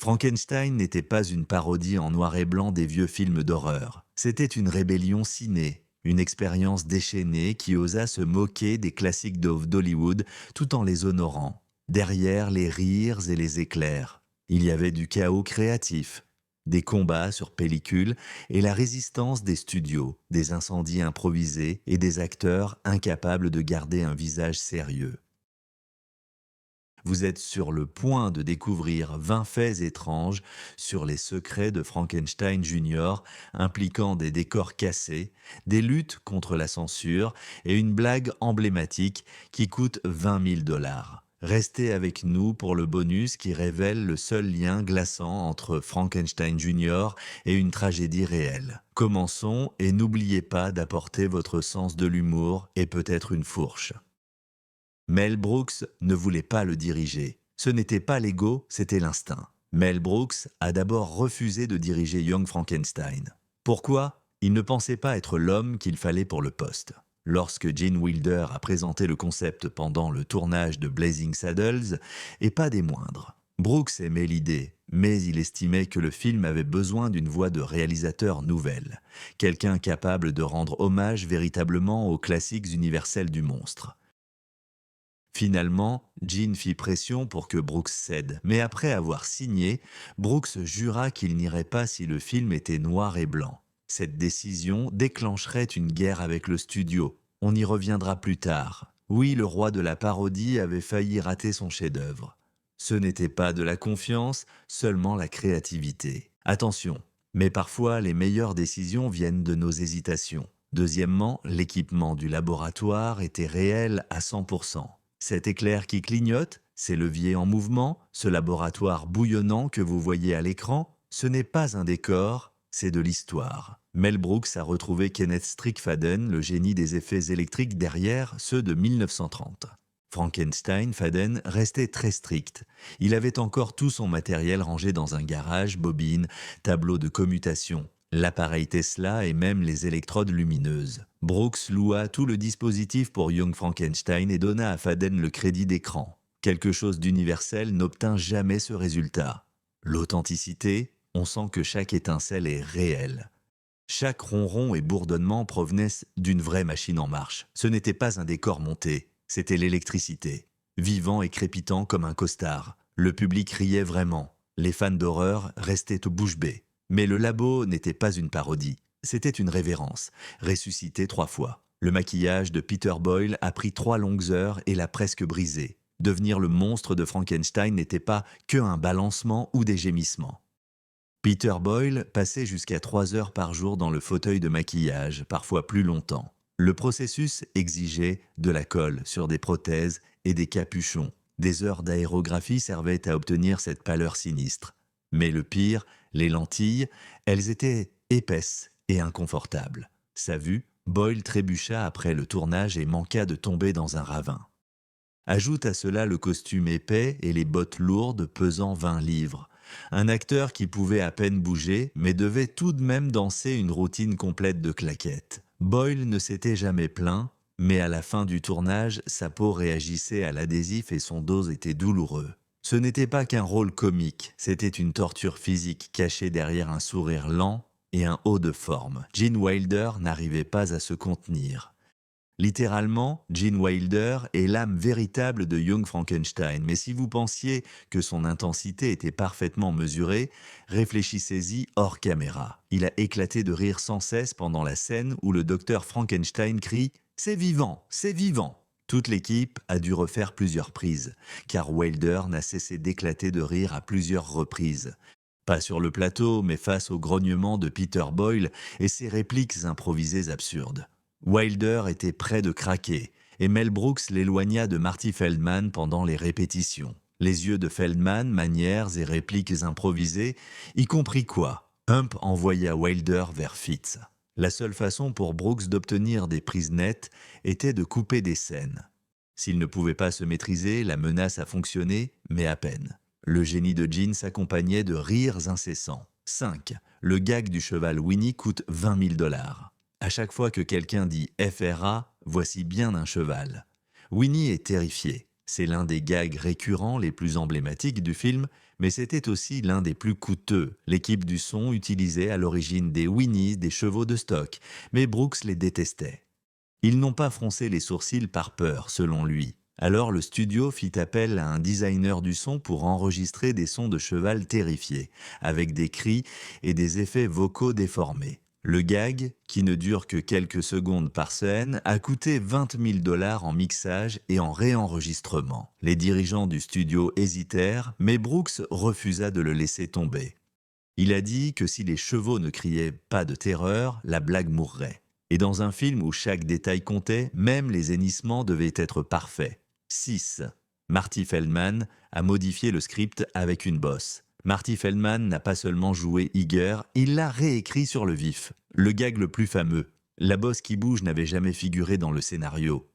Frankenstein n'était pas une parodie en noir et blanc des vieux films d'horreur. C'était une rébellion ciné, une expérience déchaînée qui osa se moquer des classiques d'Hollywood tout en les honorant. Derrière les rires et les éclairs, il y avait du chaos créatif, des combats sur pellicule et la résistance des studios, des incendies improvisés et des acteurs incapables de garder un visage sérieux. Vous êtes sur le point de découvrir 20 faits étranges sur les secrets de Frankenstein Jr., impliquant des décors cassés, des luttes contre la censure et une blague emblématique qui coûte 20 000 $. Restez avec nous pour le bonus qui révèle le seul lien glaçant entre Frankenstein Jr. et une tragédie réelle. Commençons et n'oubliez pas d'apporter votre sens de l'humour et peut-être une fourche. Mel Brooks ne voulait pas le diriger. Ce n'était pas l'ego, c'était l'instinct. Mel Brooks a d'abord refusé de diriger Young Frankenstein. Pourquoi? Il ne pensait pas être l'homme qu'il fallait pour le poste. Lorsque Gene Wilder a présenté le concept pendant le tournage de Blazing Saddles, et pas des moindres. Brooks aimait l'idée, mais il estimait que le film avait besoin d'une voix de réalisateur nouvelle, quelqu'un capable de rendre hommage véritablement aux classiques universels du monstre. Finalement, Gene fit pression pour que Brooks cède, mais après avoir signé, Brooks jura qu'il n'irait pas si le film était noir et blanc. Cette décision déclencherait une guerre avec le studio. On y reviendra plus tard. Oui, le roi de la parodie avait failli rater son chef-d'œuvre. Ce n'était pas de la confiance, seulement la créativité. Attention, mais parfois les meilleures décisions viennent de nos hésitations. Deuxièmement, l'équipement du laboratoire était réel à 100%. Cet éclair qui clignote, ces leviers en mouvement, ce laboratoire bouillonnant que vous voyez à l'écran, ce n'est pas un décor, c'est de l'histoire. Mel Brooks a retrouvé Kenneth Strickfaden, le génie des effets électriques derrière ceux de 1930. Frankenstein, Faden, restait très strict. Il avait encore tout son matériel rangé dans un garage, bobines, tableau de commutation, l'appareil Tesla et même les électrodes lumineuses. Brooks loua tout le dispositif pour Young Frankenstein et donna à Faden le crédit d'écran. Quelque chose d'universel n'obtint jamais ce résultat. L'authenticité, on sent que chaque étincelle est réelle. Chaque ronron et bourdonnement provenaient d'une vraie machine en marche. Ce n'était pas un décor monté, c'était l'électricité. Vivant et crépitant comme un costard. Le public riait vraiment. Les fans d'horreur restaient bouche bée. Mais le labo n'était pas une parodie. C'était une révérence, ressuscitée 3 fois. Le maquillage de Peter Boyle a pris 3 longues heures et l'a presque brisé. Devenir le monstre de Frankenstein n'était pas que un balancement ou des gémissements. Peter Boyle passait jusqu'à 3 heures par jour dans le fauteuil de maquillage, parfois plus longtemps. Le processus exigeait de la colle sur des prothèses et des capuchons. Des heures d'aérographie servaient à obtenir cette pâleur sinistre. Mais le pire, les lentilles, elles étaient épaisses et inconfortables. Sa vue, Boyle trébucha après le tournage et manqua de tomber dans un ravin. Ajoute à cela le costume épais et les bottes lourdes pesant 20 livres. Un acteur qui pouvait à peine bouger, mais devait tout de même danser une routine complète de claquettes. Boyle ne s'était jamais plaint, mais à la fin du tournage, sa peau réagissait à l'adhésif et son dos était douloureux. Ce n'était pas qu'un rôle comique, c'était une torture physique cachée derrière un sourire lent et un haut de forme. Gene Wilder n'arrivait pas à se contenir. Littéralement, Gene Wilder est l'âme véritable de Young Frankenstein, mais si vous pensiez que son intensité était parfaitement mesurée, réfléchissez-y hors caméra. Il a éclaté de rire sans cesse pendant la scène où le docteur Frankenstein crie « C'est vivant, c'est vivant !» Toute l'équipe a dû refaire plusieurs prises, car Wilder n'a cessé d'éclater de rire à plusieurs reprises. Pas sur le plateau, mais face au grognement de Peter Boyle et ses répliques improvisées absurdes. Wilder était près de craquer, et Mel Brooks l'éloigna de Marty Feldman pendant les répétitions. Les yeux de Feldman, manières et répliques improvisées, y compris quoi? Hump envoya Wilder vers Fitz. La seule façon pour Brooks d'obtenir des prises nettes était de couper des scènes. S'il ne pouvait pas se maîtriser, la menace a fonctionné, mais à peine. Le génie de Gene s'accompagnait de rires incessants. 5. Le gag du cheval Winnie coûte 20 000 $. À chaque fois que quelqu'un dit FRA, voici bien un cheval. Winnie est terrifié. C'est l'un des gags récurrents les plus emblématiques du film, Mais c'était aussi l'un des plus coûteux. L'équipe du son utilisait à l'origine des Winnies, des chevaux de stock, mais Brooks les détestait. Ils n'ont pas froncé les sourcils par peur, selon lui. Alors le studio fit appel à un designer du son pour enregistrer des sons de cheval terrifiés, avec des cris et des effets vocaux déformés. Le gag, qui ne dure que quelques secondes par scène, a coûté 20 000 $ en mixage et en réenregistrement. Les dirigeants du studio hésitèrent, mais Brooks refusa de le laisser tomber. Il a dit que si les chevaux ne criaient pas de terreur, la blague mourrait. Et dans un film où chaque détail comptait, même les hennissements devaient être parfaits. 6. Marty Feldman a modifié le script avec une bosse. Marty Feldman n'a pas seulement joué Iger, il l'a réécrit sur le vif. Le gag le plus fameux. La bosse qui bouge n'avait jamais figuré dans le scénario.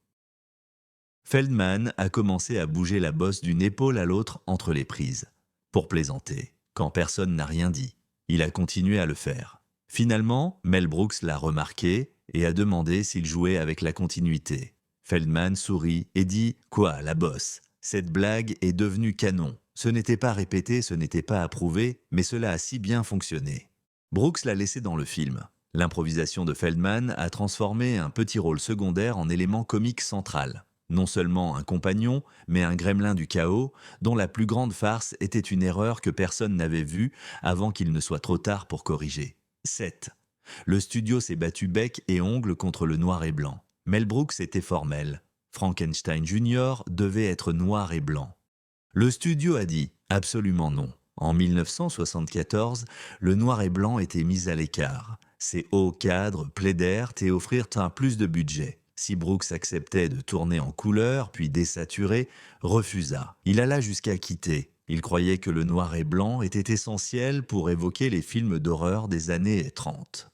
Feldman a commencé à bouger la bosse d'une épaule à l'autre entre les prises, pour plaisanter, quand personne n'a rien dit. Il a continué à le faire. Finalement, Mel Brooks l'a remarqué et a demandé s'il jouait avec la continuité. Feldman sourit et dit « Quoi, la bosse ? Cette blague est devenue canon. Ce n'était pas répété, ce n'était pas approuvé, mais cela a si bien fonctionné. » Brooks l'a laissé dans le film. L'improvisation de Feldman a transformé un petit rôle secondaire en élément comique central. Non seulement un compagnon, mais un gremlin du chaos, dont la plus grande farce était une erreur que personne n'avait vue avant qu'il ne soit trop tard pour corriger. 7. Le studio s'est battu bec et ongles contre le noir et blanc. Mel Brooks était formel. Frankenstein Jr. devait être noir et blanc. Le studio a dit « absolument non ». En 1974, le noir et blanc était mis à l'écart. Ces hauts cadres plaidèrent et offrirent un plus de budget. Si Brooks acceptait de tourner en couleur, puis désaturer, refusa. Il alla jusqu'à quitter. Il croyait que le noir et blanc était essentiel pour évoquer les films d'horreur des années 30.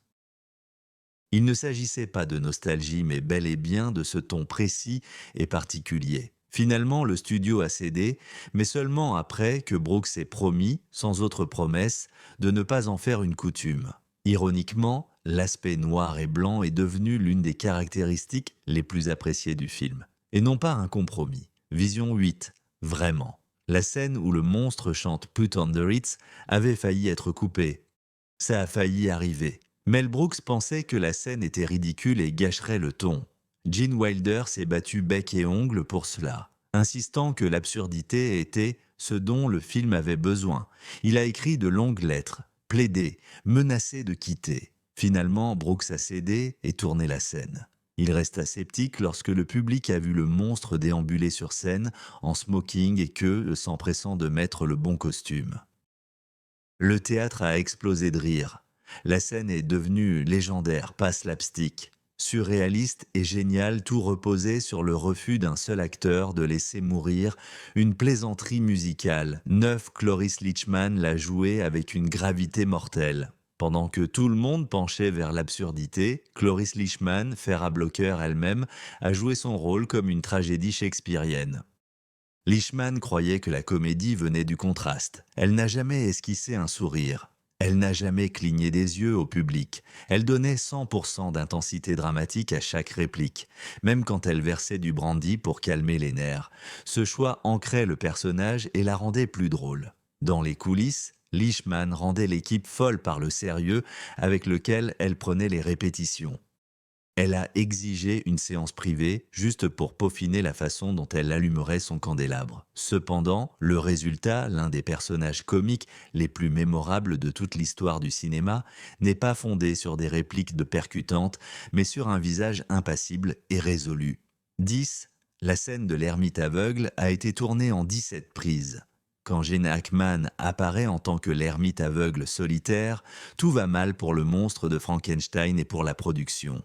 Il ne s'agissait pas de nostalgie, mais bel et bien de ce ton précis et particulier. Finalement, le studio a cédé, mais seulement après que Brooks ait promis, sans autre promesse, de ne pas en faire une coutume. Ironiquement, l'aspect noir et blanc est devenu l'une des caractéristiques les plus appréciées du film. Et non pas un compromis. Vision 8, vraiment. La scène où le monstre chante Put on the Ritz avait failli être coupée. Ça a failli arriver. Mel Brooks pensait que la scène était ridicule et gâcherait le ton. Gene Wilder s'est battu bec et ongles pour cela, insistant que l'absurdité était ce dont le film avait besoin. Il a écrit de longues lettres, plaidé, menacé de quitter. Finalement, Brooks a cédé et tourné la scène. Il resta sceptique lorsque le public a vu le monstre déambuler sur scène en smoking et que, s'empressant de mettre le bon costume. Le théâtre a explosé de rire. La scène est devenue légendaire, pas slapstick. Surréaliste et génial, tout reposait sur le refus d'un seul acteur de laisser mourir une plaisanterie musicale. Cloris Leachman l'a joué avec une gravité mortelle. Pendant que tout le monde penchait vers l'absurdité, Cloris Leachman, fer à bloqueur elle-même, a joué son rôle comme une tragédie shakespearienne. Leachman croyait que la comédie venait du contraste. Elle n'a jamais esquissé un sourire. Elle n'a jamais cligné des yeux au public. Elle donnait 100% d'intensité dramatique à chaque réplique, même quand elle versait du brandy pour calmer les nerfs. Ce choix ancrait le personnage et la rendait plus drôle. Dans les coulisses, Leachman rendait l'équipe folle par le sérieux avec lequel elle prenait les répétitions. Elle a exigé une séance privée juste pour peaufiner la façon dont elle allumerait son candélabre. Cependant, le résultat, l'un des personnages comiques les plus mémorables de toute l'histoire du cinéma, n'est pas fondé sur des répliques de percutantes, mais sur un visage impassible et résolu. 10. La scène de l'ermite aveugle a été tournée en 17 prises. Quand Gene Hackman apparaît en tant que l'ermite aveugle solitaire, tout va mal pour le monstre de Frankenstein et pour la production.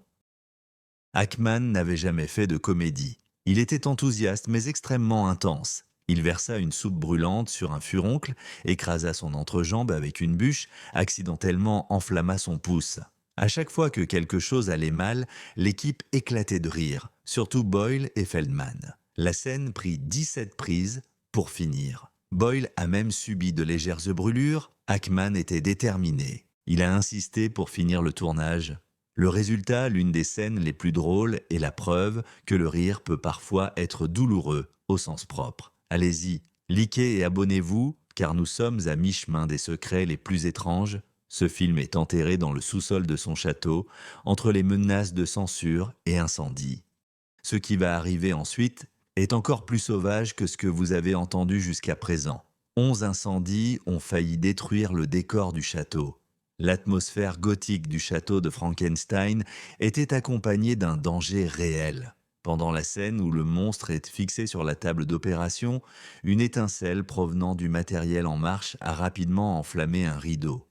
Hackman n'avait jamais fait de comédie. Il était enthousiaste mais extrêmement intense. Il versa une soupe brûlante sur un furoncle, écrasa son entrejambe avec une bûche, accidentellement enflamma son pouce. À chaque fois que quelque chose allait mal, l'équipe éclatait de rire, surtout Boyle et Feldman. La scène prit 17 prises pour finir. Boyle a même subi de légères brûlures, Hackman était déterminé. Il a insisté pour finir le tournage. Le résultat, l'une des scènes les plus drôles, est la preuve que le rire peut parfois être douloureux au sens propre. Allez-y, likez et abonnez-vous, car nous sommes à mi-chemin des secrets les plus étranges. Ce film est enterré dans le sous-sol de son château, entre les menaces de censure et incendie. Ce qui va arriver ensuite est encore plus sauvage que ce que vous avez entendu jusqu'à présent. 11 incendies ont failli détruire le décor du château. L'atmosphère gothique du château de Frankenstein était accompagnée d'un danger réel. Pendant la scène où le monstre est fixé sur la table d'opération, une étincelle provenant du matériel en marche a rapidement enflammé un rideau.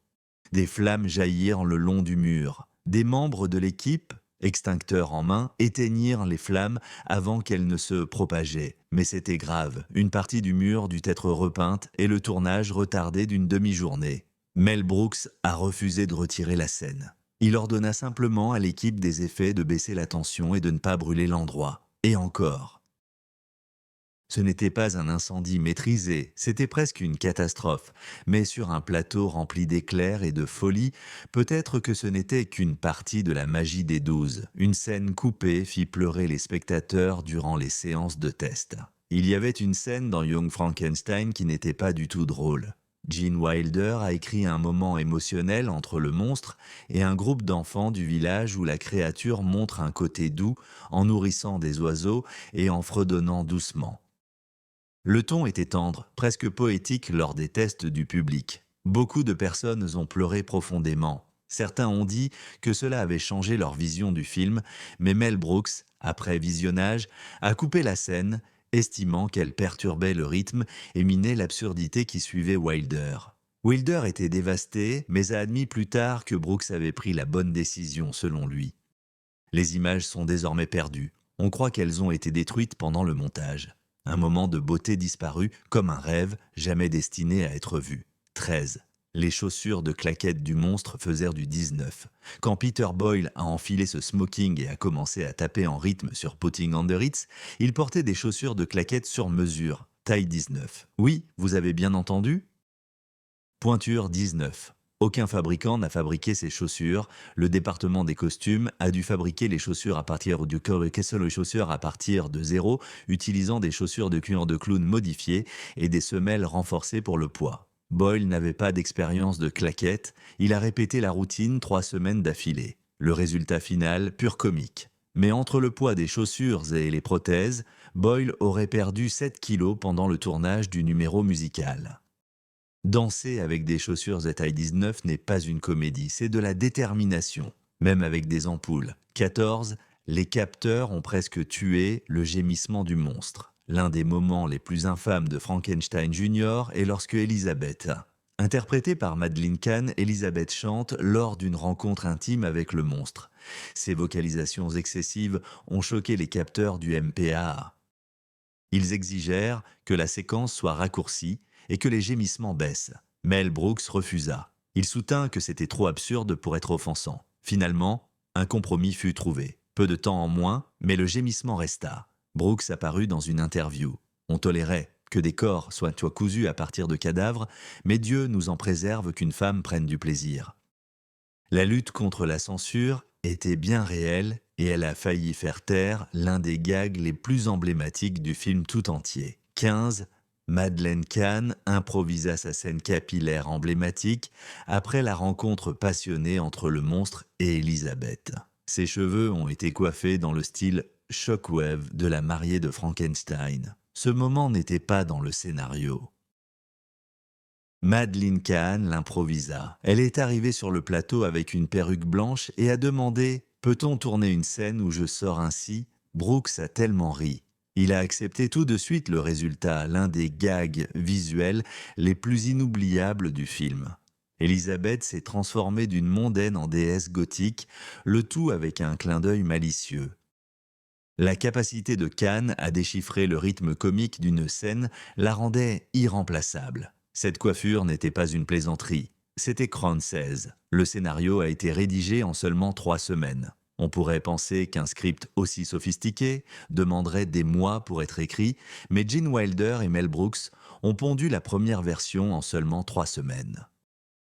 Des flammes jaillirent le long du mur. Des membres de l'équipe, extincteurs en main, éteignirent les flammes avant qu'elles ne se propagaient. Mais c'était grave. Une partie du mur dut être repeinte et le tournage retardé d'une demi-journée. Mel Brooks a refusé de retirer la scène. Il ordonna simplement à l'équipe des effets de baisser la tension et de ne pas brûler l'endroit. Et encore. Ce n'était pas un incendie maîtrisé, c'était presque une catastrophe. Mais sur un plateau rempli d'éclairs et de folie, peut-être que ce n'était qu'une partie de la magie des 12. Une scène coupée fit pleurer les spectateurs durant les séances de test. Il y avait une scène dans Young Frankenstein qui n'était pas du tout drôle. Gene Wilder a écrit un moment émotionnel entre le monstre et un groupe d'enfants du village où la créature montre un côté doux en nourrissant des oiseaux et en fredonnant doucement. Le ton était tendre, presque poétique lors des tests du public. Beaucoup de personnes ont pleuré profondément. Certains ont dit que cela avait changé leur vision du film, mais Mel Brooks, après visionnage, a coupé la scène, estimant qu'elle perturbait le rythme et minait l'absurdité qui suivait Wilder. Wilder était dévasté, mais a admis plus tard que Brooks avait pris la bonne décision selon lui. Les images sont désormais perdues. On croit qu'elles ont été détruites pendant le montage. Un moment de beauté disparu, comme un rêve, jamais destiné à être vu. 13. Les chaussures de claquettes du monstre faisaient du 19. Quand Peter Boyle a enfilé ce smoking et a commencé à taper en rythme sur Putting Under It, il portait des chaussures de claquettes sur mesure, taille 19. Oui, vous avez bien entendu? Pointure 19. Aucun fabricant n'a fabriqué ces chaussures. Le département des costumes a dû fabriquer les chaussures à partir du corps les chaussures à partir de zéro, utilisant des chaussures de cuir de clown modifiées et des semelles renforcées pour le poids. Boyle n'avait pas d'expérience de claquettes. Il a répété la routine 3 semaines d'affilée. Le résultat final, pur comique. Mais entre le poids des chaussures et les prothèses, Boyle aurait perdu 7 kilos pendant le tournage du numéro musical. Danser avec des chaussures à taille 19 n'est pas une comédie, c'est de la détermination, même avec des ampoules. 14. Les capteurs ont presque tué le gémissement du monstre. L'un des moments les plus infâmes de Frankenstein Jr. est lorsque Elizabeth, interprétée par Madeleine Kahn, Elizabeth chante lors d'une rencontre intime avec le monstre. Ces vocalisations excessives ont choqué les capteurs du MPAA. Ils exigèrent que la séquence soit raccourcie et que les gémissements baissent. Mel Brooks refusa. Il soutint que c'était trop absurde pour être offensant. Finalement, un compromis fut trouvé. Peu de temps en moins, mais le gémissement resta. Brooks apparut dans une interview. On tolérait que des corps soient cousus à partir de cadavres, mais Dieu nous en préserve qu'une femme prenne du plaisir. La lutte contre la censure était bien réelle et elle a failli faire taire l'un des gags les plus emblématiques du film tout entier. 15. Madeleine Kahn improvisa sa scène capillaire emblématique après la rencontre passionnée entre le monstre et Elizabeth. Ses cheveux ont été coiffés dans le style Shockwave de la mariée de Frankenstein. Ce moment n'était pas dans le scénario. Madeleine Kahn l'improvisa. Elle est arrivée sur le plateau avec une perruque blanche et a demandé « Peut-on tourner une scène où je sors ainsi ?» Brooks a tellement ri. Il a accepté tout de suite le résultat, l'un des gags visuels les plus inoubliables du film. Elizabeth s'est transformée d'une mondaine en déesse gothique, le tout avec un clin d'œil malicieux. La capacité de Kahn à déchiffrer le rythme comique d'une scène la rendait irremplaçable. Cette coiffure n'était pas une plaisanterie, c'était Crown 16. Le scénario a été rédigé en seulement 3 semaines. On pourrait penser qu'un script aussi sophistiqué demanderait des mois pour être écrit, mais Gene Wilder et Mel Brooks ont pondu la première version en seulement 3 semaines.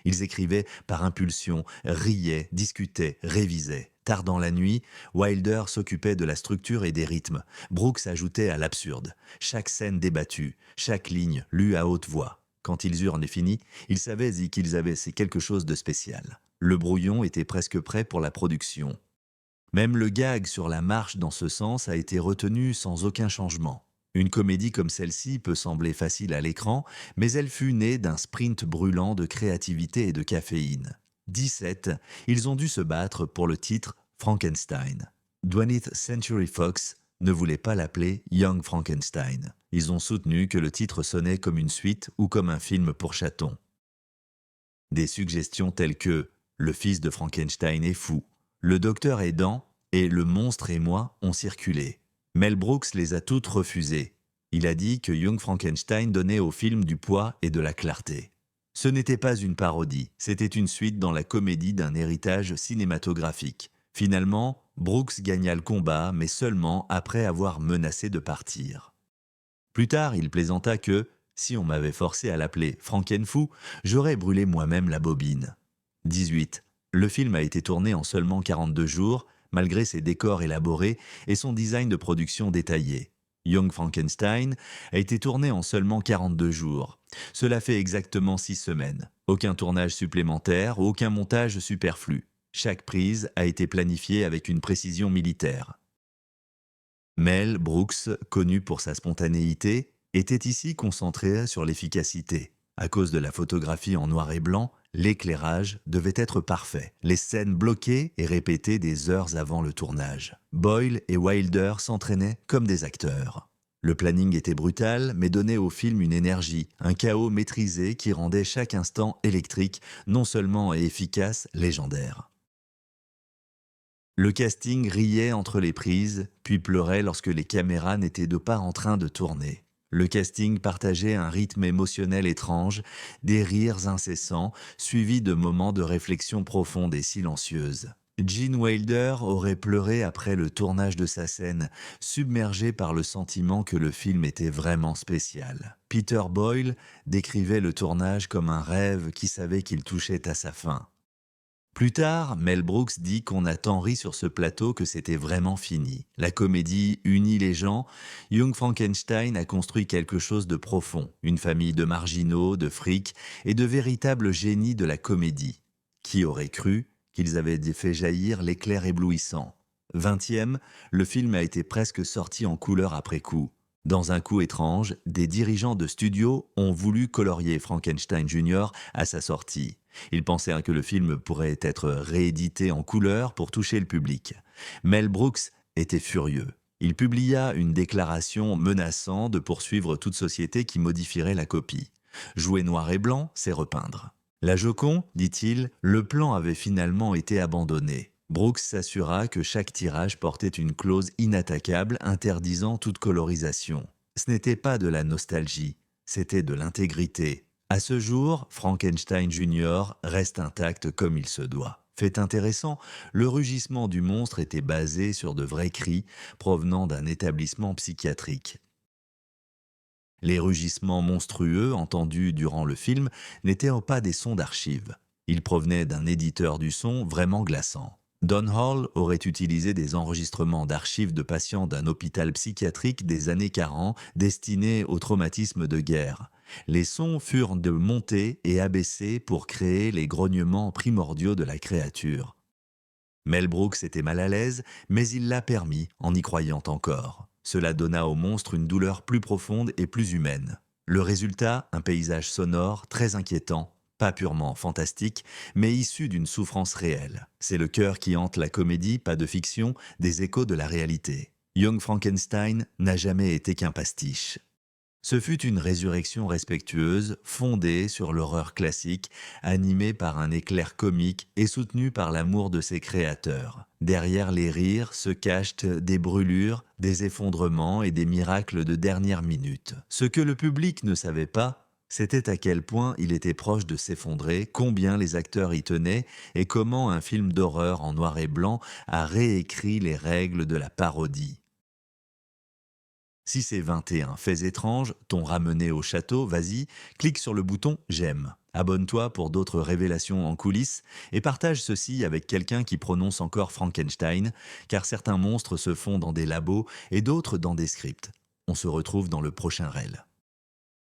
Ils écrivaient par impulsion, riaient, discutaient, révisaient. Tard dans la nuit, Wilder s'occupait de la structure et des rythmes. Brooks ajoutait à l'absurde. Chaque scène débattue, chaque ligne lue à haute voix. Quand ils eurent fini, ils savaient qu'ils avaient c'est quelque chose de spécial. Le brouillon était presque prêt pour la production. Même le gag sur la marche dans ce sens a été retenu sans aucun changement. Une comédie comme celle-ci peut sembler facile à l'écran, mais elle fut née d'un sprint brûlant de créativité et de caféine. 17, ils ont dû se battre pour le titre Frankenstein. 20th Century Fox ne voulait pas l'appeler Young Frankenstein. Ils ont soutenu que le titre sonnait comme une suite ou comme un film pour chatons. Des suggestions telles que Le fils de Frankenstein est fou, Le docteur aidant et Le monstre et moi ont circulé. Mel Brooks les a toutes refusées. Il a dit que Young Frankenstein donnait au film du poids et de la clarté. Ce n'était pas une parodie, c'était une suite dans la comédie d'un héritage cinématographique. Finalement, Brooks gagna le combat, mais seulement après avoir menacé de partir. Plus tard, il plaisanta que, si on m'avait forcé à l'appeler Frankenfou, j'aurais brûlé moi-même la bobine. 18. Le film a été tourné en seulement 42 jours, malgré ses décors élaborés et son design de production détaillé. Young Frankenstein a été tourné en seulement 42 jours. Cela fait exactement 6 semaines. Aucun tournage supplémentaire, aucun montage superflu. Chaque prise a été planifiée avec une précision militaire. Mel Brooks, connu pour sa spontanéité, était ici concentré sur l'efficacité. À cause de la photographie en noir et blanc, l'éclairage devait être parfait. Les scènes bloquées et répétées des heures avant le tournage. Boyle et Wilder s'entraînaient comme des acteurs. Le planning était brutal, mais donnait au film une énergie, un chaos maîtrisé qui rendait chaque instant électrique, non seulement efficace, légendaire. Le casting riait entre les prises, puis pleurait lorsque les caméras n'étaient pas en train de tourner. Le casting partageait un rythme émotionnel étrange, des rires incessants, suivis de moments de réflexion profonde et silencieuse. Gene Wilder aurait pleuré après le tournage de sa scène, submergé par le sentiment que le film était vraiment spécial. Peter Boyle décrivait le tournage comme un rêve qui savait qu'il touchait à sa fin. Plus tard, Mel Brooks dit qu'on a tant ri sur ce plateau que c'était vraiment fini. La comédie unit les gens. Young Frankenstein a construit quelque chose de profond, une famille de marginaux, de frics et de véritables génies de la comédie. Qui aurait cru qu'ils avaient fait jaillir l'éclair éblouissant? 20e, le film a été presque sorti en couleur après coup. Dans un coup étrange, des dirigeants de studio ont voulu colorier Frankenstein Jr. à sa sortie. Ils pensaient que le film pourrait être réédité en couleur pour toucher le public. Mel Brooks était furieux. Il publia une déclaration menaçant de poursuivre toute société qui modifierait la copie. Jouer noir et blanc, c'est repeindre. La Joconde, dit-il, le plan avait finalement été abandonné. Brooks s'assura que chaque tirage portait une clause inattaquable interdisant toute colorisation. Ce n'était pas de la nostalgie, c'était de l'intégrité. À ce jour, Frankenstein Jr. reste intact comme il se doit. Fait intéressant, le rugissement du monstre était basé sur de vrais cris provenant d'un établissement psychiatrique. Les rugissements monstrueux entendus durant le film n'étaient pas des sons d'archives. Ils provenaient d'un éditeur du son vraiment glaçant. Don Hall aurait utilisé des enregistrements d'archives de patients d'un hôpital psychiatrique des années 40 destinés au traumatisme de guerre. Les sons furent de monter et abaissés pour créer les grognements primordiaux de la créature. Mel Brooks était mal à l'aise, mais il l'a permis en y croyant encore. Cela donna au monstre une douleur plus profonde et plus humaine. Le résultat, un paysage sonore très inquiétant, pas purement fantastique, mais issu d'une souffrance réelle. C'est le cœur qui hante la comédie, pas de fiction, des échos de la réalité. Young Frankenstein n'a jamais été qu'un pastiche. Ce fut une résurrection respectueuse, fondée sur l'horreur classique, animée par un éclair comique et soutenue par l'amour de ses créateurs. Derrière les rires se cachent des brûlures, des effondrements et des miracles de dernière minute. Ce que le public ne savait pas, c'était à quel point il était proche de s'effondrer, combien les acteurs y tenaient et comment un film d'horreur en noir et blanc a réécrit les règles de la parodie. Si ces 21 faits étranges t'ont ramené au château, vas-y, clique sur le bouton « J'aime ». Abonne-toi pour d'autres révélations en coulisses et partage ceci avec quelqu'un qui prononce encore Frankenstein, car certains monstres se font dans des labos et d'autres dans des scripts. On se retrouve dans le prochain réel.